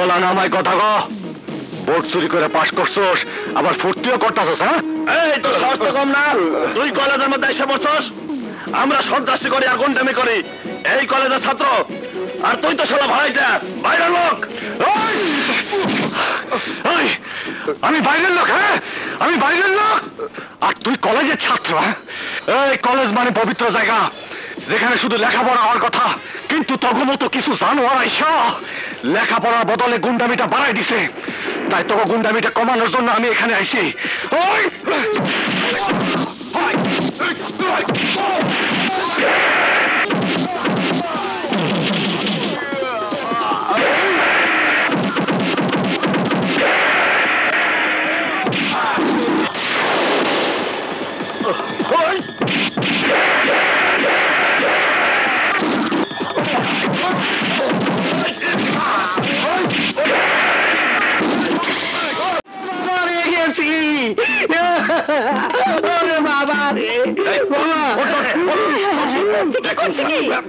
বলা না আমায় কথা গো। বোর্ড চুরি করে পাশ করছোস, আবার ফুর্তিও করতেছস। হ্যাঁ, এই তো সাহস তো কম না। তুই কলেজের মধ্যে এসে বসছস, আমরা সন্ত্রাসী করি আর গুন্ডামি করি, এই কলেজের ছাত্র, আর তুই তো শালা ভাইটা বাইরের লোক। আমি বাইরের লোক? হ্যাঁ, আমি বাইরের লোক, আর তুই কলেজের ছাত্র? এই কলেজ মানে পবিত্র জায়গা, যেখানে শুধু লেখাপড়া হওয়ার কথা, কিন্তু তগমতো কিছু জানোয়ার আইসা লেখাপড়ার বদলে গুন্ডামিটা বাড়াই দিছে। তাই তোকে গুন্ডামিটা কমানোর জন্য আমি এখানে আইছি।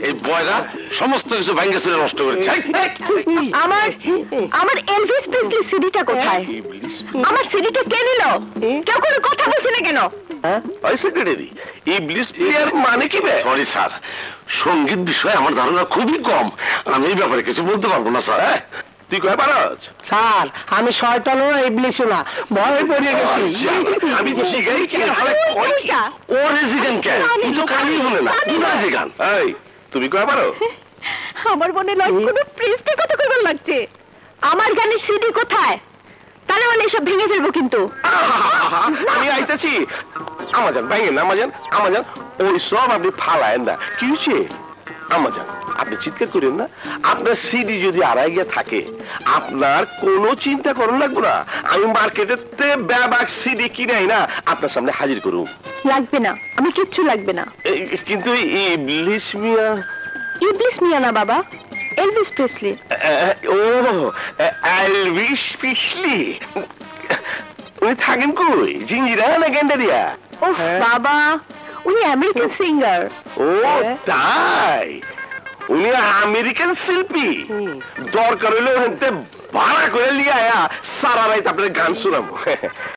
এই বয়রা সমস্ত কিছু ভাঙ্গে চুরে নষ্ট করেছে। আমার এলভিস প্রেসলি সিডিটা কোথায়? আমার সিডিটা কে নিল? কেউ কোনো কথা বলছে না কেন? ওই সেক্রেটারি, ইবলিস প্লেয়ার মানে কি? সরি স্যার, সঙ্গীত বিষয়ে আমার ধারণা খুবই কম, আমি এই ব্যাপারে কিছু বলতে পারবো না স্যার। তুই কয় পারছ? স্যার, আমি শয়তানও না, ইবলিসও না, ভয়ে পড়ে গেছি। আমি তো শিখাই কেন? ওরে শিখান কেন? তুই তো কানই বলে না, তুই না শিখান। এই, তুমি কয় পারো? আমার মনে কোনো প্রেসটা কথা কইবার লাগছে। আমার গানের সিডি কোথায়? তাহলে মানে এসব ভেঙে ফেলবো কিন্তু। আমি আইতেছি। আমাজান ভাঙেন না, আমাজান, আমাজান, ওই সব আপনি ফালায়েন না। কি হয়েছে? আমাজান, আপনি চিৎকার করেন না। আপনার সিডি যদি আড়াই গিয়ে থাকে, আপনার কোনো চিন্তা করার লাগবে না। আমি মার্কেটেতে ব্যাবাক সিডি কিনাই না, আপনার সামনে হাজির করুন। লাগবে না, আমি কিচ্ছু লাগবে না। কিন্তু ইবলিস মিয়া। ইবলিস মিয়া না বাবা, এলভিস প্রেসলি। ও, এলভিস প্রেসলি। উনি থাকেন কই? জিঞ্জিরা না গেন্ডারিয়া? ও বাবা, উনি আমেরিকান সিঙ্গার। ও তাই? উনি আমেরিকান শিল্পী? দরকার হইলে ওখানে ভাড়া করে লিয়ে আয়া সারা রাত আপনার গান শোনাবো।